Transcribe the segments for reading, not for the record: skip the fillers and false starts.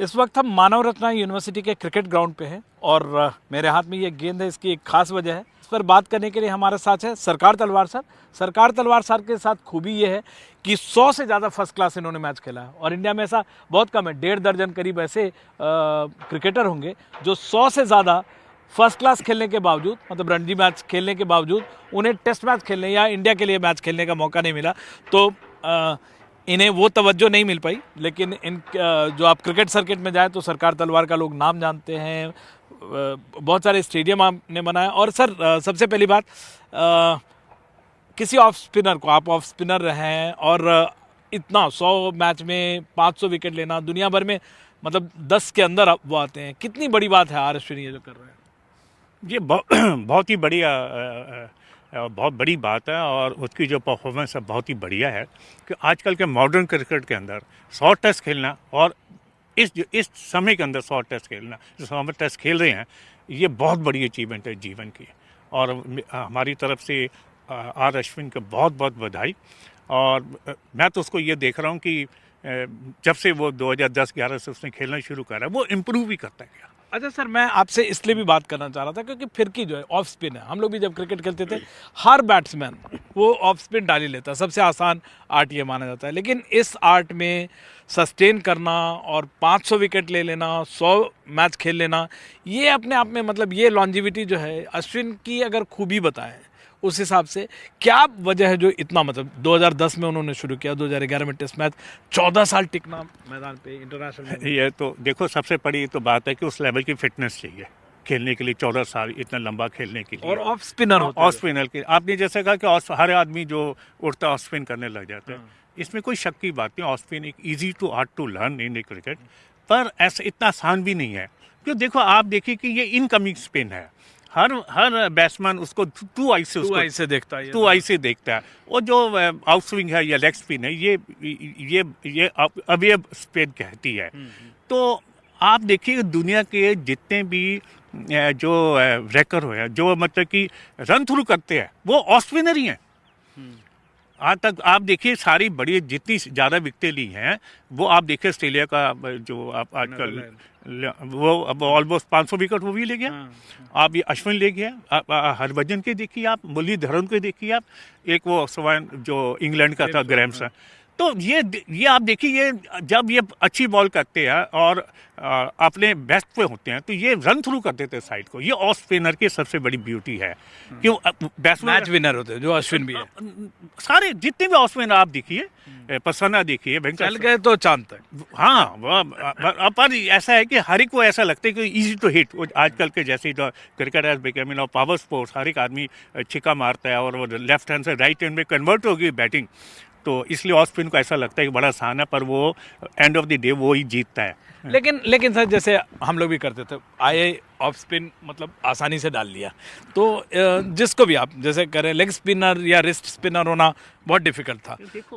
इस वक्त हम मानव रत्ना यूनिवर्सिटी के क्रिकेट ग्राउंड पे हैं और मेरे हाथ में ये गेंद है। इसकी एक खास वजह है। इस पर बात करने के लिए हमारे साथ है सरकार तलवार सर। सरकार तलवार सर के साथ खूबी ये है कि 100 से ज़्यादा फर्स्ट क्लास इन्होंने मैच खेला है और इंडिया में ऐसा बहुत कम है। 1.5 दर्जन करीब ऐसे क्रिकेटर होंगे जो 100 से ज़्यादा फर्स्ट क्लास खेलने के बावजूद, मतलब रणजी मैच खेलने के बावजूद, उन्हें टेस्ट मैच खेलने या इंडिया के लिए मैच खेलने का मौका नहीं मिला। तो इन्हें वो तवज्जो नहीं मिल पाई। लेकिन इन जो आप क्रिकेट सर्किट में जाए तो सरकार तलवार का लोग नाम जानते हैं। बहुत सारे स्टेडियम आपने बनाए। और सर सबसे पहली बात, किसी ऑफ स्पिनर को, आप ऑफ स्पिनर रहे हैं और इतना 100 मैच में 500 विकेट लेना, दुनिया भर में मतलब 10 के अंदर वो आते हैं, कितनी बड़ी बात है आर अश्विन ये जो कर रहे हैं? ये बहुत ही बढ़िया, बहुत बड़ी बात है। और उसकी जो परफॉर्मेंस है बहुत ही बढ़िया है कि आजकल के मॉडर्न क्रिकेट के अंदर 100 टेस्ट खेलना और इस समय के अंदर 100 टेस्ट खेलना, जो हम टेस्ट खेल रहे हैं, ये बहुत बड़ी अचीवमेंट है जीवन की। और हमारी तरफ से आर अश्विन को बहुत बहुत बधाई। और मैं तो उसको ये देख रहा हूँ कि जब से वो 2010-11 से उसने खेलना शुरू करा, वो इम्प्रूव ही करता गया। अच्छा सर, मैं आपसे इसलिए भी बात करना चाह रहा था क्योंकि फिरकी जो है ऑफ स्पिन है। हम लोग भी जब क्रिकेट खेलते थे, हर बैट्समैन वो ऑफ स्पिन डाल ही लेता है। सबसे आसान आर्ट ये माना जाता है। लेकिन इस आर्ट में सस्टेन करना और 500 विकेट ले लेना, 100 मैच खेल लेना, ये अपने आप में मतलब ये लॉन्जिविटी जो है अश्विन की अगर खूबी बताएं उस हिसाब से क्या वजह है जो इतना, मतलब 2010 में उन्होंने शुरू किया, 2011 में टेस्ट मैच, 14 साल टिकना मैदान पे इंटरनेशनल। ये तो देखो, सबसे बड़ी तो बात है कि उस लेवल की फिटनेस चाहिए खेलने के लिए, 14 साल इतना लंबा खेलने के लिए। और ऑफ स्पिनर होता है। ऑफ स्पिनर के आपने जैसे कहा कि हर आदमी जो उड़ता ऑफ स्पिन करने लग जाता है, इसमें कोई शक की बात नहीं। ऑफ स्पिन एक easy to art to learn in cricket, पर ऐसा इतना आसान भी नहीं है। क्यों, देखो आप देखिए कि ये इनकमिंग स्पिन है। हर बैट्समैन उसको टू आई से देखता है, टू आई से देखता है। और जो आउट स्विंग है या लेग स्पिन है, ये अवेयर स्पिन कहती है। तो आप देखिए दुनिया के जितने भी जो रैकर हो, जो मतलब कि रन थ्रू करते हैं, वो ऑफ स्पिनर ही हैं। आज तक आप देखिए सारी बड़ी जितनी ज़्यादा विकेटें ली हैं, वो आप देखिए ऑस्ट्रेलिया का जो आप आजकल वो अब ऑलमोस्ट 500 विकेट वो भी ले गया। आप ये अश्विन ले गया, आप हरभजन के देखिए, आप मुरलीधरन के देखिए, आप एक वो सवान जो इंग्लैंड का था ग्रैम्स। तो ये आप देखिए, ये जब ये अच्छी बॉल करते हैं और अपने बेस्ट पे होते हैं, तो ये रन थ्रू कर देते हैं साइड को। ये ऑफ स्पिनर की सबसे बड़ी ब्यूटी है। क्यों, बैट्समैन मैच विनर होते हैं जो अश्विन भी है। सारे जितने भी ऑफ स्पिनर आप देखिए, पसन्ना देखिए, चल गए तो चांद तक। हाँ, पर ऐसा है कि हर एक को ऐसा लगता है कि इजी टू हिट। आजकल के जैसे जो cricket has become in power sports, हर एक आदमी छिक्का मारता है और वो लेफ्ट हैंड से राइट हैंड में कन्वर्ट होगी बैटिंग। तो इसलिए ऑफ स्पिन को ऐसा लगता है कि बड़ा आसान है, पर वो एंड ऑफ द डे वो ही जीतता है। लेकिन सर, जैसे हम लोग भी करते थे, आए ऑफ स्पिन मतलब आसानी से डाल लिया, तो जिसको भी आप जैसे करें, लेग स्पिनर या रिस्ट स्पिनर होना बहुत डिफिकल्ट था।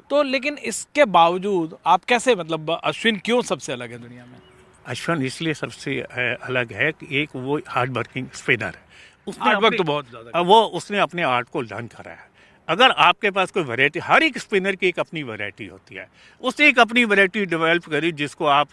तो लेकिन इसके बावजूद आप कैसे, मतलब अश्विन क्यों सबसे अलग है दुनिया में? अश्विन इसलिए सबसे अलग है कि एक वो हार्ड वर्किंग स्पिनर है। उसने तो बहुत ज़्यादा उसने अपने आर्ट को लर्न करा है। अगर आपके पास कोई वैरायटी, हर एक स्पिनर की एक अपनी वैरायटी होती है, उसने एक अपनी वैरायटी डेवलप करी जिसको आप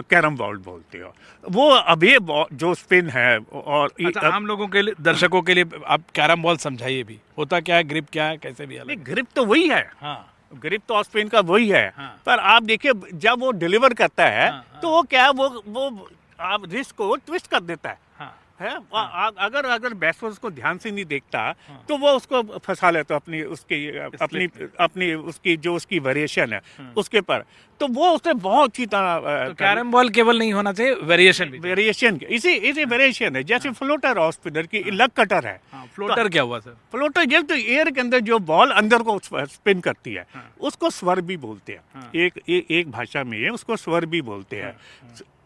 कैरम बॉल बोलते हो। वो अभी जो स्पिन है। और अच्छा, हम लोगों के लिए, दर्शकों के लिए आप कैरम बॉल समझाइए भी, होता क्या है, ग्रिप क्या है, कैसे भी अलग? ग्रिप तो वही है। हाँ, ग्रिप तो ऑफ स्पिन का वही है। हाँ। पर आप देखिए जब वो डिलीवर करता है, तो वो क्या है, वो आप रिस्ट को ट्विस्ट कर देता है। है अगर बैट्समैन उसको ध्यान से नहीं देखता, तो वो उसको फंसा लेता अपनी उसकी जो उसकी वेरिएशन है उसके पर। तो वो उसने बहुत अच्छी तरह, कैरम बॉल केवल नहीं होना चाहिए, वेरिएशन इसी वेरिएशन है। जैसे फ्लोटर ऑफ स्पिनर की लग कटर है। फ्लोटर क्या हुआ सर? फ्लोटर जब तो एयर के अंदर जो बॉल अंदर को स्पिन करती है, उसको स्वर भी बोलते हैं। एक भाषा में उसको स्वर भी बोलते हैं।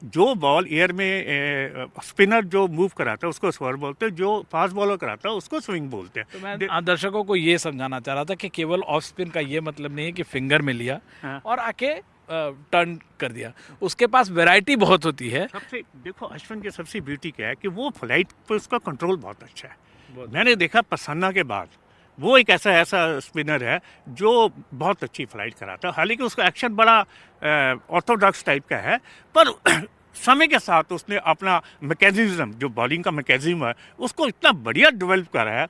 जो बॉल एयर में स्पिनर जो मूव कराता है उसको स्वर बोलते हैं, जो फास्ट बॉलर कराता है उसको स्विंग बोलते हैं। तो मैं दर्शकों को ये समझाना चाह रहा था कि केवल ऑफ स्पिन का ये मतलब नहीं है कि फिंगर में लिया और आके टर्न कर दिया। उसके पास वैरायटी बहुत होती है। देखो अश्विन की सबसे ब्यूटी क्या है कि वो फ्लाइट पर उसका कंट्रोल बहुत अच्छा है। मैंने देखा पसन्ना के बाद वो एक ऐसा स्पिनर है जो बहुत अच्छी फ्लाइट कराता है। हालांकि उसका एक्शन बड़ा ऑर्थोडॉक्स टाइप का है, पर समय के साथ उसने अपना मैकेनिज्म, जो बॉलिंग का मैकेनिज्म है, उसको इतना बढ़िया डेवलप करा है।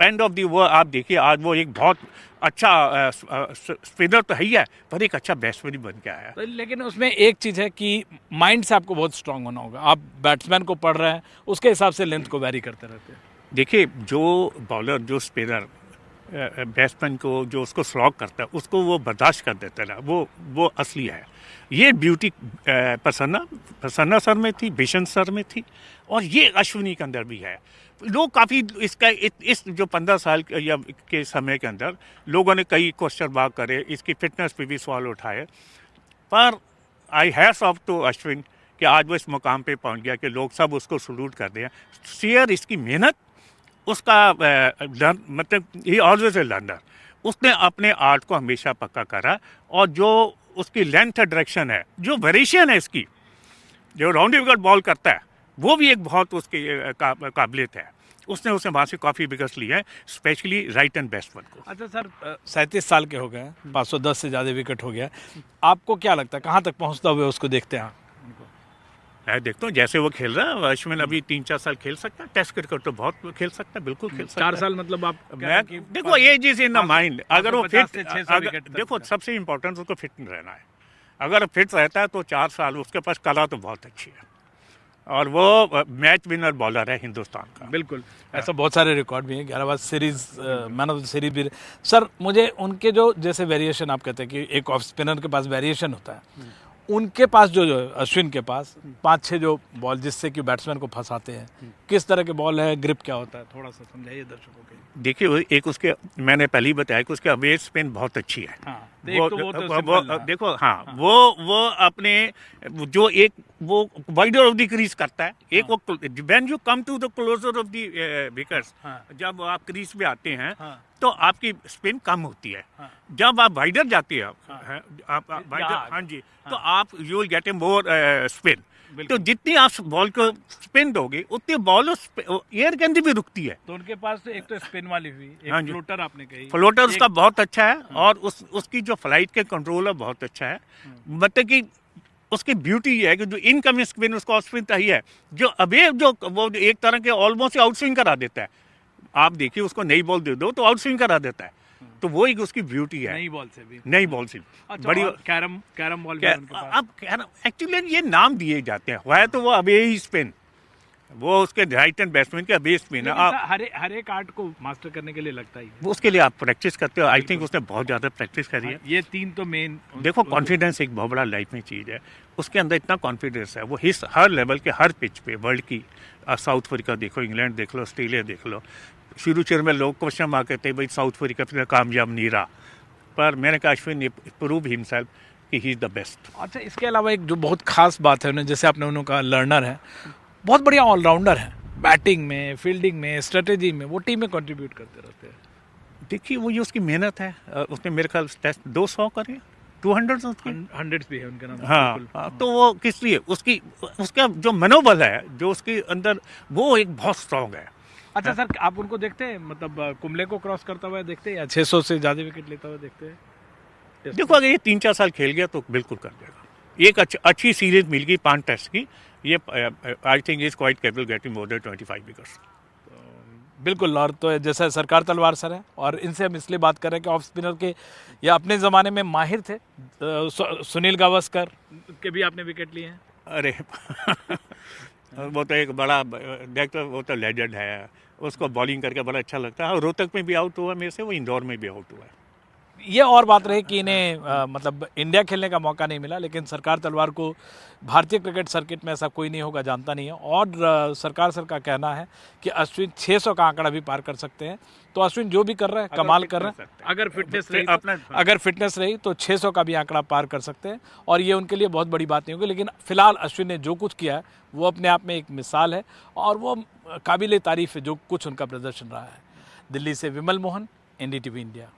एंड ऑफ दी वो आप देखिए, आज वो एक बहुत अच्छा स्पिनर तो है ही है, पर एक अच्छा बैट्समैन बन के आया। लेकिन उसमें एक चीज़ है कि माइंड से आपको बहुत स्ट्रांग होना होगा। आप बैट्समैन को पढ़ रहे हैं, उसके हिसाब से लेंथ को वैरी करते रहते हैं। देखिए, जो बॉलर, जो स्पिनर बैट्समैन को जो उसको स्लॉग करता है, उसको वो बर्दाश्त कर देता है, वो असली है। ये ब्यूटी प्रसन्ना सर में थी, बिशन सर में थी, और ये अश्विनी के अंदर भी है। लोग काफ़ी इसका इस जो 15 साल के समय के अंदर लोगों ने कई क्वेश्चन मार्क करे, इसकी फिटनेस पे भी सवाल उठाए, पर आई हैट्स ऑफ टू अश्विन कि आज वो इस मुकाम पे पहुंच गया कि लोग सब उसको सलूट कर दें। शेयर इसकी मेहनत, उसका मतलब ही ऑलवेज ए लर्नर। उसने अपने आर्ट को हमेशा पक्का करा, और जो उसकी लेंथ डायरेक्शन है, जो वेरिएशन है इसकी, जो राउंड विकेट बॉल करता है, वो भी एक बहुत उसकी काबिलियत है। उसने वहाँ से काफ़ी विकेट्स लिए हैं, स्पेशली राइट एंड बैट्समैन को। अच्छा सर, 37 साल के हो गए हैं, 510 से ज़्यादा विकेट हो गया। आपको क्या लगता है कहाँ तक पहुँचता हुआ उसको देखते हैं? मैं देखता हूँ जैसे वो खेल रहा है, अश्विन अभी 3-4 साल खेल सकता है। टेस्ट क्रिकेट तो बहुत खेल सकता है, बिल्कुल खेल सकता है। 4 साल मतलब आप मैं देखो, ये चीज़ इन द माइंड, अगर वो फिट, देखो देखो सबसे इम्पोर्टेंट उसको फिट रहना है। अगर फिट रहता है तो 4 साल, उसके पास कला तो बहुत अच्छी है, और वो मैच विनर बॉलर है हिंदुस्तान का। बिल्कुल, ऐसा बहुत सारे रिकॉर्ड भी हैं। 11 बार series man of the series भी। सर, मुझे उनके जो जैसे वेरिएशन आप कहते हैं कि एक ऑफ स्पिनर के पास वेरिएशन होता है, उनके पास जो अश्विन के पास 5-6 जो बॉल जिससे कि बैट्समैन को फंसाते हैं, किस तरह के बॉल है, ग्रिप क्या होता है, थोड़ा सा समझाइए दर्शकों के लिए। देखिए, एक उसके, मैंने पहले ही बताया कि उसके अवे स्पिन बहुत अच्छी है। हाँ, देखो, हाँ, वो अपने जो एक वो वाइडर ऑफ द क्रीज करता है, एक वो when you come to the closure of the wickets, जब आप क्रीज पे आते हैं तो आपकी स्पिन कम होती है। जब आप वाइडर जाते हैं, आप वाइडर, हाँ जी, तो आप you will get A more spin. तो जितनी आप बॉल को स्पिन दोगे, उतनी बॉल एयर के अंदर भी रुकती है। तो उनके पास एक तो स्पिन वाली हुई, हाँ एक जी, फ्लोटर आपने कही, फ्लोटर उसका बहुत अच्छा है, और उसकी जो फ्लाइट के कंट्रोल है बहुत अच्छा है। मतलब कि उसकी ब्यूटी ये है कि जो इनकमिंग स्पिन उसको ऑफ स्पिन चाहिए, जो अबे जो वो एक तरह के ऑलमोस्ट आउट स्विंग करा देता है। आप देखिए, उसको नई बॉल दे दो तो आउट स्विंग करा देता है। तो वो एक उसकी ब्यूटी है, नई बॉल से भी, नई बॉल से अच्छा, बड़ी। कैरम बॉल भी उनके पास। अब एक्चुअली ये नाम दिए जाते हैं, है तो वो अबे ही स्पिन, वो उसके राइट हैंड बैट्समैन के अबे स्पिन है। आप हर एक आर्ट को मास्टर करने के लिए लगता ही है। वो उसके लिए आप प्रैक्टिस करते हो। आई थिंक उसने बहुत ज़्यादा प्रैक्टिस करी है। ये 3 तो मेन। देखो, कॉन्फिडेंस एक बहुत बड़ा लाइफ में चीज़ है। उसके अंदर इतना कॉन्फिडेंस है, वो हर लेवल के, हर पिच पे, वर्ल्ड की, साउथ अफ्रीका देखो, इंग्लैंड देख लो, ऑस्ट्रेलिया देख लो। शुरू में लोग क्वेश्चन मार्क करते हैं, भाई साउथ अफ्रीका फिर कामयाब नहीं रहा, पर मैंने कहा अश्विन ने प्रूव हिमसेल्फ कि ही इज़ द बेस्ट। अच्छा, इसके अलावा एक जो बहुत खास बात है उन्हें, जैसे आपने उन्होंने कहा लर्नर है, बहुत बढ़िया ऑलराउंडर है, बैटिंग में, फील्डिंग में, स्ट्रेटेजी में, वो टीम में कंट्रीब्यूट करते रहते हैं। देखिए, वो ये उसकी मेहनत है। उसने मेरे ख्याल टेस्ट 200 करे, 200 100 भी है उनके नाम। हाँ, तो वो किस लिए, उसका जो मनोबल है, जो उसके अंदर, वो एक बहुत स्ट्रांग है। अच्छा सर, आप उनको देखते हैं, मतलब कुंबले को क्रॉस करता हुआ देखते हैं, या 600 से ज़्यादा विकेट लेता हुआ देखते हैं? देखो, अगर ये 3-4 साल खेल गया तो बिल्कुल कर देगा। एक अच्छी सीरीज मिल गई 5 टेस्ट की, ये I think is quite capable getting more than 25 wickets. बिल्कुल। और तो जैसा सरकार तलवार सर है, और इनसे हम इसलिए बात कर रहे हैं कि ऑफ स्पिनर के ये अपने ज़माने में माहिर थे। सुनील गावस्कर के भी आपने विकेट लिए हैं। अरे वो तो एक बड़ा, देखो वो तो लेजेंड है, उसको बॉलिंग करके बड़ा अच्छा लगता है। और रोहतक में भी आउट हुआ मेरे से, वो इंदौर में भी आउट हुआ है। ये और बात रही कि इन्हें मतलब इंडिया खेलने का मौका नहीं मिला, लेकिन सरकार तलवार को भारतीय क्रिकेट सर्किट में ऐसा कोई नहीं होगा जानता नहीं है। और सरकार सर का कहना है कि अश्विन 600 का आंकड़ा भी पार कर सकते हैं। तो अश्विन जो भी कर रहे हैं, कमाल कर रहे हैं। अगर फिटनेस रही तो 600 का भी आंकड़ा पार कर सकते हैं, और ये उनके लिए बहुत बड़ी बात नहीं होगी। लेकिन फिलहाल अश्विन ने जो कुछ किया है वो अपने आप में एक मिसाल है, और वो काबिल तारीफ है जो कुछ उनका प्रदर्शन रहा है। दिल्ली से विमल मोहन, NDTV इंडिया।